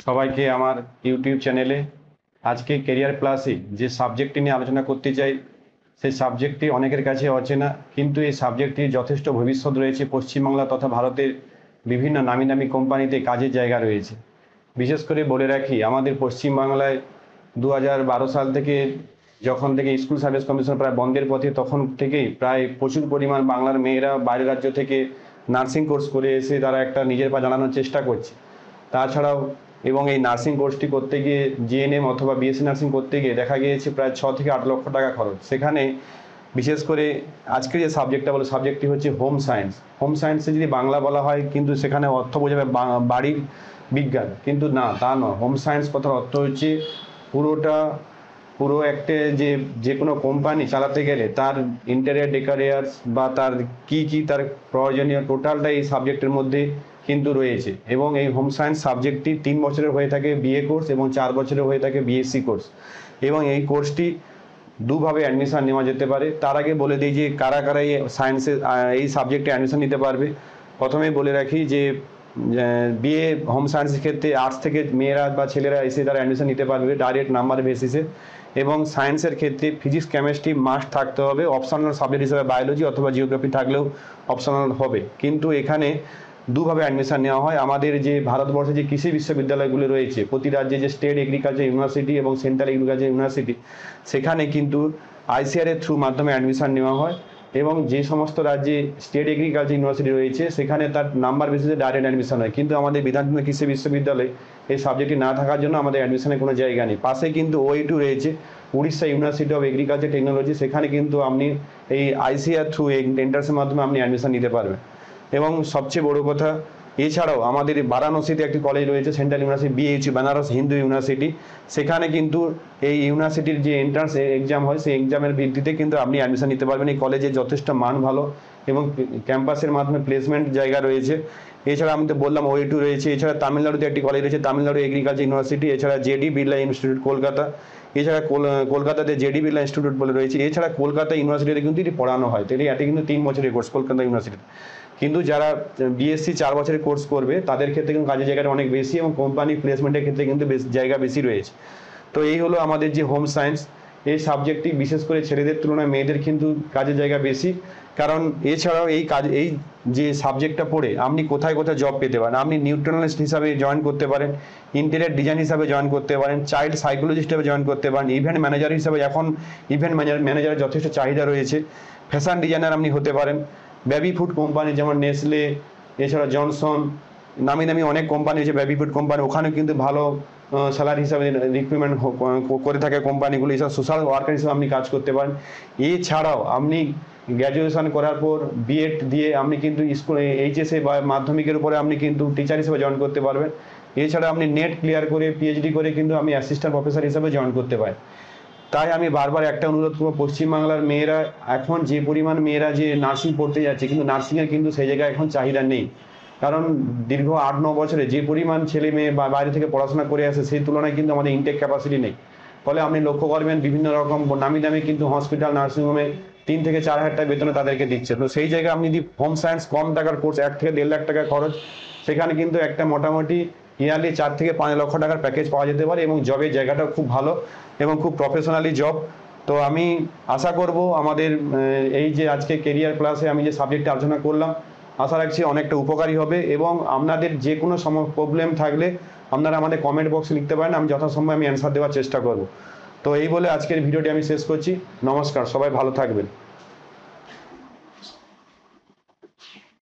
সবাইকে আমার ইউটিউব চ্যানেলে আজকে কেরিয়ার প্লাসে যে সাবজেক্টটি নিয়ে আলোচনা করতে চাই সেই সাবজেক্টটি অনেকের কাছে অচেনা, কিন্তু এই সাবজেক্টটির যথেষ্ট ভবিষ্যৎ রয়েছে। পশ্চিমবাংলা তথা ভারতের বিভিন্ন নামি নামি কোম্পানিতে কাজের জায়গা রয়েছে। বিশেষ করে বলে রাখি, আমাদের পশ্চিমবাংলায় 2012 সাল থেকে যখন থেকে স্কুল সার্ভিস কমিশন প্রায় বন্ধের পথে, তখন থেকেই প্রায় প্রচুর পরিমাণ বাংলার মেয়েরা বাইরের রাজ্য থেকে নার্সিং কোর্স করে এসে তারা একটা নিজের পা জানানোর চেষ্টা করছে। তাছাড়াও এবং এই নার্সিং কোর্সটি করতে গিয়ে জিএনএম অথবা বিএসসি নার্সিং করতে গিয়ে দেখা গিয়েছে প্রায় 6 থেকে 8 লক্ষ টাকা খরচ। সেখানে বিশেষ করে আজকের যে সাবজেক্টটা বলে, সাবজেক্টটি হচ্ছে হোম সায়েন্স। হোম সায়েন্সে যদি বাংলা বলা হয়, কিন্তু সেখানে অর্থ বোঝাবে বাড়ির বিজ্ঞান, কিন্তু না, তা নয়। হোম সায়েন্স কথার অর্থ হচ্ছে পুরো একটা যে কোনো কোম্পানি চালাতে গেলে তার ইন্টেরিয়ার ডেকোরেটরস বা তার কি তার প্রয়োজনীয় টোটালটা এই সাবজেক্টের মধ্যে কিন্তু রয়েছে। এবং এই হোম সায়েন্স সাবজেক্টটি 3 বছরের হয়ে থাকে বিএ কোর্স এবং 4 বছরের হয়ে থাকে বিএসসি কোর্স। এবং এই কোর্সটি দুভাবে অ্যাডমিশন নেওয়া যেতে পারে। তার আগে বলে দিই যে কারা কারা এই সায়েন্সে এই সাবজেক্টে অ্যাডমিশন নিতে পারবে। প্রথমেই বলে রাখি যে বিএ হোম সায়েন্সের ক্ষেত্রে আর্টস থেকে মেয়েরা বা ছেলেরা এসে তারা অ্যাডমিশন নিতে পারবে ডাইরেক্ট নাম্বার বেসিসে। এবং সায়েন্সের ক্ষেত্রে ফিজিক্স কেমিস্ট্রি মাস্ট থাকতে হবে, অপশনাল সাবজেক্ট হিসেবে বায়োলজি অথবা জিওগ্রাফি থাকলেও অপশনাল হবে। কিন্তু এখানে দুভাবে অ্যাডমিশন নেওয়া হয়। আমাদের যে ভারতবর্ষে যে কৃষি বিশ্ববিদ্যালয়গুলো রয়েছে, প্রতি রাজ্যে যে স্টেট এগ্রিকালচার ইউনিভার্সিটি এবং সেন্ট্রাল এগ্রিকালচার ইউনিভার্সিটি, সেখানে কিন্তু আইসিআর এর থ্রু মাধ্যমে অ্যাডমিশন নেওয়া হয়। এবং যে সমস্ত রাজ্যে স্টেট এগ্রিকালচার ইউনিভার্সিটি রয়েছে সেখানে তার নাম্বার বেসিসে ডাইরেক্ট অ্যাডমিশন হয়। কিন্তু আমাদের বিধানচন্দ্র কৃষি বিশ্ববিদ্যালয়ে এই সাবজেক্টটি না থাকার জন্য আমাদের অ্যাডমিশনের কোনো জায়গা নেই। পাশে কিন্তু ওই2 রয়েছে, Orissa university of agriculture technology, সেখানে কিন্তু আপনি এই আইসিআর থ্রু এন্ট্রান্সের মাধ্যমে আপনি অ্যাডমিশন নিতে পারবেন। এবং সবচেয়ে বড় কথা, এছাড়াও আমাদের বারাণসীতে একটি কলেজ রয়েছে, central university BHU, Benares Hindu university. সেখানে কিন্তু এই ইউনিভার্সিটির যে এন্ট্রান্স এক্সাম হয়, সেই এক্সামের ভিত্তিতে কিন্তু আপনি অ্যাডমিশন নিতে পারবেন। এই কলেজের যথেষ্ট মান ভালো এবং ক্যাম্পাসের মাধ্যমে প্লেসমেন্ট জায়গা রয়েছে। এছাড়া আমি তো বললাম ওই2 রয়েছে। এছাড়া তামিলনাড়ুতে একটি কলেজ রয়েছে, তামিলনাড়ু এগ্রিকালচার ইউনিভার্সিটি। এছাড়া জেডি বিড়লা ইনস্টিটিউট কলকাতা। এছাড়া কলকাতাতে জেডি বিড়লা ইনস্টিটিউট বলে রয়েছে। এছাড়া কলকাতা ইউনিভার্সিটিতে কিন্তু এটি পড়ানো হয়। তো এটি কিন্তু 3 বছরের কোর্স কলকাতা ইউনিভার্সিটিতে। কিন্তু যারা বিএসসি 4 বছরের কোর্স করবে তাদের ক্ষেত্রে কিন্তু কাজের জায়গাটা অনেক বেশি এবং কোম্পানি প্লেসমেন্টের ক্ষেত্রে কিন্তু জায়গা বেশি রয়েছে। তো এই হলো আমাদের যে হোম সায়েন্স। এই সাবজেক্টটি বিশেষ করে ছেলেদের তুলনায় মেয়েদের কিন্তু কাজের জায়গা বেশি। কারণ এছাড়াও এই যে সাবজেক্টটা পড়ে আপনি কোথায় কোথায় জব পেতে পারেন। আপনি নিউট্রালিস্ট হিসাবে জয়েন করতে পারেন, ইন্টেরিয়র ডিজাইন হিসাবে জয়েন করতে পারেন, চাইল্ড সাইকোলজিস্ট হিসাবে জয়েন করতে পারেন, ইভেন্ট ম্যানেজার হিসাবে এখন ইভেন্ট ম্যানেজারের যথেষ্ট চাহিদা রয়েছে। ফ্যাশন ডিজাইনার আপনি হতে পারেন। বেবি ফুড কোম্পানি যেমন নেসলে, এছাড়া জনসন, নামি নামি অনেক কোম্পানি আছে বেবি ফুড কোম্পানি, ওখানেও কিন্তু ভালো স্যালারি হিসাবে রিক্রুটমেন্ট করে থাকে কোম্পানিগুলো। এছাড়া সোশ্যাল ওয়ার্কার হিসেবে আপনি কাজ করতে পারেন। এছাড়াও আপনি গ্র্যাজুয়েশন করার পর বিএড দিয়ে আপনি কিন্তু স্কুল এইচএসএ বা মাধ্যমিকের উপরে আপনি কিন্তু টিচার হিসেবে জয়েন করতে পারবেন। এছাড়া আপনি নেট ক্লিয়ার করে পিএইচডি করে কিন্তু আপনি অ্যাসিস্ট্যান্ট প্রফেসর হিসেবে জয়েন করতে পারেন। তাই আমি বারবার একটা অনুরোধ করবো, পশ্চিমবাংলার মেয়েরা এখন যে পরিমাণ মেয়েরা যে নার্সিং পড়তে যাচ্ছে, কিন্তু নার্সিংয়ের কিন্তু সেই জায়গায় এখন চাহিদা নেই। কারণ দীর্ঘ 8-9 বছরে যে পরিমাণ ছেলে মেয়ে বাইরে থেকে পড়াশোনা করে আসে, সেই তুলনায় কিন্তু আমাদের ইনটেক ক্যাপাসিটি নেই। ফলে আপনি লক্ষ্য করবেন বিভিন্ন রকম নামি দামি কিন্তু হসপিটাল নার্সিংহোমে 3 থেকে 4 হাজার টাকা বেতনে তাদেরকে দিচ্ছে। তো সেই জায়গায় আপনি যদি হোম সায়েন্স কম টাকার কোর্স, 1 থেকে 1.5 লাখ টাকা খরচ, সেখানে কিন্তু একটা মোটামুটি ইয়ারলি 4 থেকে 5 লক্ষ টাকার প্যাকেজ পাওয়া যেতে পারে এবং জবের জায়গাটাও খুব ভালো এবং খুব প্রফেশনালি জব। তো আমি আশা করব আমাদের এই যে আজকে কেরিয়ার প্লাসে আমি যে সাবজেক্টে আলোচনা করলাম, আশা রাখছি অনেকটা উপকারী হবে। এবং আপনাদের যে কোনো প্রবলেম থাকলে আপনারা আমাদের কমেন্ট বক্সে লিখতে পারেন, আমি যথাসম্ভব আমি অ্যান্সার দেওয়ার চেষ্টা করব। তো এই বলে আজকের ভিডিওটি আমি শেষ করছি। নমস্কার, সবাই ভালো থাকবেন।